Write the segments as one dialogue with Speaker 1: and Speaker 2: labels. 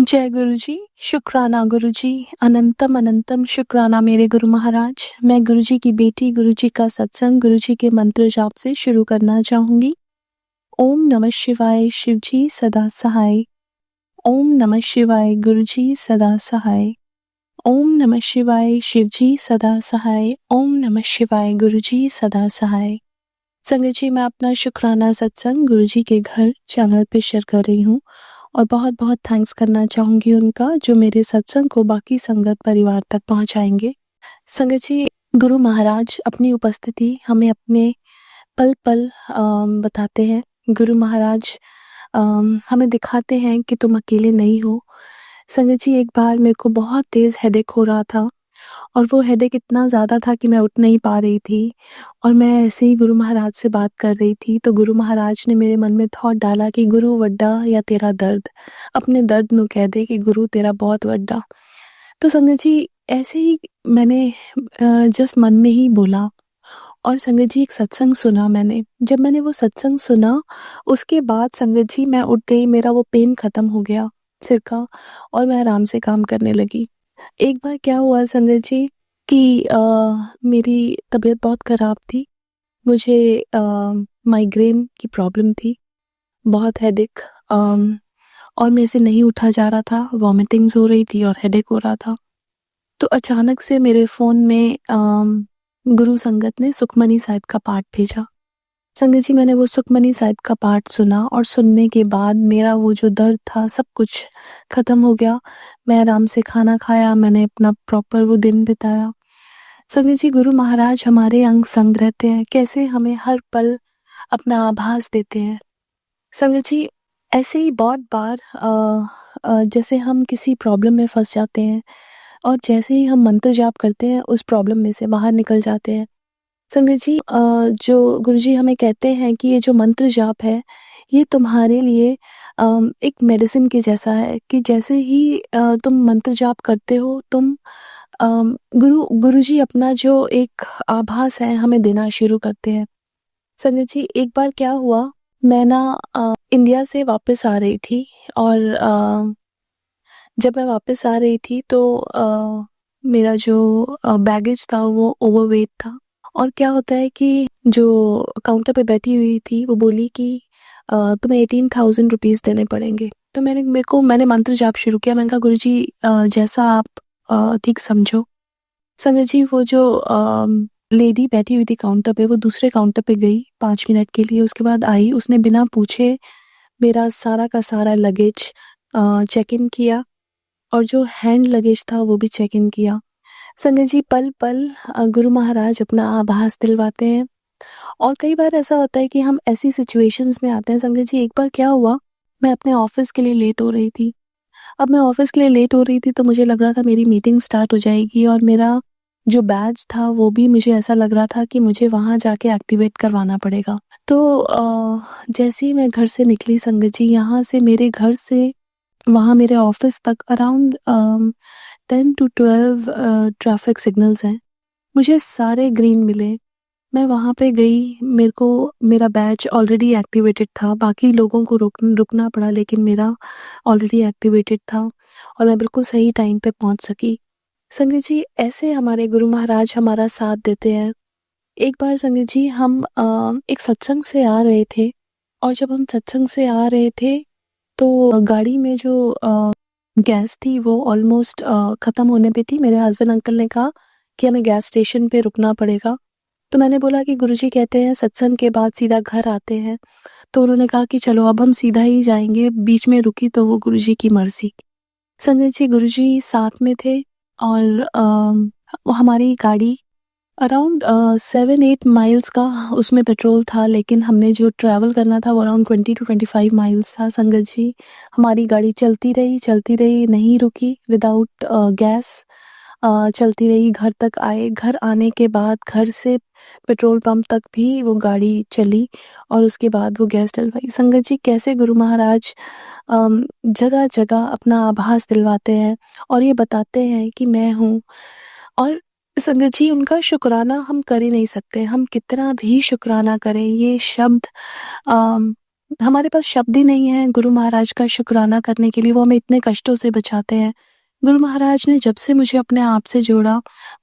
Speaker 1: जय गुरु जी, शुक्राना गुरु जी, अनंतम अनंतम शुक्राना मेरे गुरु महाराज। मैं गुरु जी की बेटी गुरु जी का सत्संग गुरु जी के मंत्र जाप से शुरू करना चाहूंगी। ओम नमः शिवाय शिव जी सदा सहाय। ओम नमः शिवाय गुरु जी सदा सहाय। ओम नमः शिवाय शिव जी सदा सहाय। ओम नमः शिवाय गुरु जी सदा सहाय। संगत जी, मैं अपना शुक्राना सत्संग गुरु जी के घर चैनल पे शेयर कर रही हूँ और बहुत बहुत थैंक्स करना चाहूँगी उनका, जो मेरे सत्संग को बाकी संगत परिवार तक पहुँचाएंगे। संगत जी, गुरु महाराज अपनी उपस्थिति हमें अपने पल पल बताते हैं। गुरु महाराज हमें दिखाते हैं कि तुम अकेले नहीं हो। संगत जी, एक बार मेरे को बहुत तेज़ हेडेक हो रहा था और वो हेडेक इतना ज़्यादा था कि मैं उठ नहीं पा रही थी और मैं ऐसे ही गुरु महाराज से बात कर रही थी, तो गुरु महाराज ने मेरे मन में थॉट डाला कि गुरु वड्डा या तेरा दर्द, अपने दर्द नू कह दे कि गुरु तेरा बहुत वड्डा। तो संगत जी, ऐसे ही मैंने जस्ट मन में ही बोला और संगत जी एक सत्संग सुना मैंने। जब मैंने वो सत्संग सुना उसके बाद संगत जी मैं उठ गई, मेरा वो पेन ख़त्म हो गया सिर का और मैं आराम से काम करने लगी। एक बार क्या हुआ संगत जी कि मेरी तबीयत बहुत ख़राब थी। मुझे माइग्रेन की प्रॉब्लम थी, बहुत हेडेक, और मेरे से नहीं उठा जा रहा था, वॉमिटिंग्स हो रही थी और हेडेक हो रहा था। तो अचानक से मेरे फ़ोन में गुरु संगत ने सुखमनी साहिब का पाठ भेजा। संगत जी, मैंने वो सुखमनी साहिब का पाठ सुना और सुनने के बाद मेरा वो जो दर्द था सब कुछ ख़त्म हो गया। मैं आराम से खाना खाया, मैंने अपना प्रॉपर वो दिन बिताया। संगत जी, गुरु महाराज हमारे अंग संग रहते हैं, कैसे हमें हर पल अपना आभास देते हैं। संगत जी, ऐसे ही बहुत बार जैसे हम किसी प्रॉब्लम में फंस जाते हैं और जैसे ही हम मंत्र जाप करते हैं उस प्रॉब्लम में से बाहर निकल जाते हैं। संगत जी, जो गुरुजी हमें कहते हैं कि ये जो मंत्र जाप है ये तुम्हारे लिए एक मेडिसिन के जैसा है, कि जैसे ही तुम मंत्र जाप करते हो तुम गुरुजी अपना जो एक आभास है हमें देना शुरू करते हैं। संगत जी, एक बार क्या हुआ, मैं ना इंडिया से वापस आ रही थी और जब मैं वापस आ रही थी तो मेरा जो बैगेज था वो ओवरवेट था। और क्या होता है कि जो काउंटर पे बैठी हुई थी वो बोली कि तुम्हें 18,000 रुपीज़ देने पड़ेंगे। तो मैंने मंत्र जाप शुरू किया। मैंने कहा गुरुजी जैसा आप ठीक समझो। संगत जी, वो जो लेडी बैठी हुई थी काउंटर पे, वो दूसरे काउंटर पे गई 5 मिनट के लिए, उसके बाद आई। उसने बिना पूछे मेरा सारा का सारा लगेज चेक इन किया और जो हैंड लगेज था वो भी चेक इन किया। संगत जी, पल पल गुरु महाराज अपना आभास दिलवाते हैं। और कई बार ऐसा होता है कि हम ऐसी सिचुएशंस में आते हैं। संगत जी, एक बार क्या हुआ, मैं अपने ऑफिस के लिए लेट हो रही थी। अब मैं ऑफिस के लिए लेट हो रही थी तो मुझे लग रहा था मेरी मीटिंग स्टार्ट हो जाएगी और मेरा जो बैज था वो भी मुझे ऐसा लग रहा था कि मुझे वहाँ जाके एक्टिवेट करवाना पड़ेगा। तो जैसे ही मैं घर से निकली संगत जी, यहाँ से मेरे घर से वहाँ मेरे ऑफिस तक अराउंड 10 to 12 ट्रैफिक सिग्नल्स हैं। मुझे सारे ग्रीन मिले। मैं वहाँ पे गई, मेरे को मेरा बैच ऑलरेडी एक्टिवेटेड था। बाकी लोगों को रुकना पड़ा लेकिन मेरा ऑलरेडी एक्टिवेटेड था और मैं बिल्कुल सही टाइम पे पहुँच सकी। संगत जी, ऐसे हमारे गुरु महाराज हमारा साथ देते हैं। एक बार संगत जी, हम एक सत्संग से आ रहे थे और जब हम सत्संग से आ रहे थे तो गाड़ी में जो गैस थी वो ऑलमोस्ट ख़त्म होने पे थी। मेरे हस्बैंड अंकल ने कहा कि हमें गैस स्टेशन पे रुकना पड़ेगा। तो मैंने बोला कि गुरुजी कहते हैं सत्संग के बाद सीधा घर आते हैं। तो उन्होंने कहा कि चलो अब हम सीधा ही जाएंगे, बीच में रुकी तो वो गुरुजी की मर्जी। संगत जी, गुरुजी साथ में थे और हमारी गाड़ी अराउंड 7-8 माइल्स का उसमें पेट्रोल था, लेकिन हमने जो ट्रैवल करना था वो अराउंड 20 to 25 माइल्स था। संगत जी, हमारी गाड़ी चलती रही, नहीं रुकी, विदाउट गैस चलती रही, घर तक आए। घर आने के बाद घर से पेट्रोल पंप तक भी वो गाड़ी चली और उसके बाद वो गैस डलवाई। संगत जी, कैसे गुरु महाराज जगह जगह अपना आभास दिलवाते हैं और ये बताते हैं कि मैं हूँ। और संगत जी, उनका शुक्राना हम कर ही नहीं सकते। हम कितना भी शुक्राना करें, ये शब्द हमारे पास शब्द ही नहीं है गुरु महाराज का शुक्राना करने के लिए, वो हमें इतने कष्टों से बचाते हैं। गुरु महाराज ने जब से मुझे अपने आप से जोड़ा,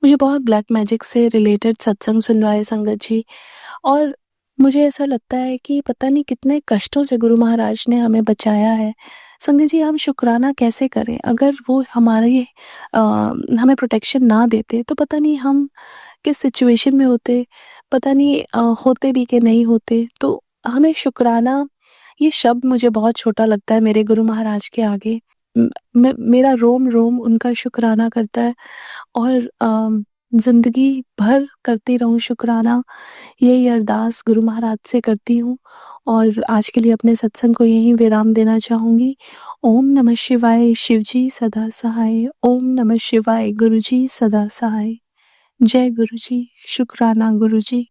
Speaker 1: मुझे बहुत ब्लैक मैजिक से रिलेटेड सत्संग सुनवाए संगत जी। और मुझे ऐसा लगता है कि पता नहीं कितने कष्टों से गुरु महाराज ने हमें बचाया है। संगत जी, हम शुक्राना कैसे करें? अगर वो हमें प्रोटेक्शन ना देते तो पता नहीं हम किस सिचुएशन में होते, पता नहीं होते भी कि नहीं होते। तो हमें शुक्राना, ये शब्द मुझे बहुत छोटा लगता है मेरे गुरु महाराज के आगे। मेरा रोम-रोम उनका शुक्राना करता है और ज़िंदगी भर करती रहूँ शुक्राना, यही अरदास गुरु महाराज से करती हूँ। और आज के लिए अपने सत्संग को यहीं विराम देना चाहूँगी। ओम नमः शिवाय, शिव जी सदा सहाय। ओम नमः शिवाय, गुरु जी सदा सहाय। जय गुरु जी, शुक्राना गुरु जी।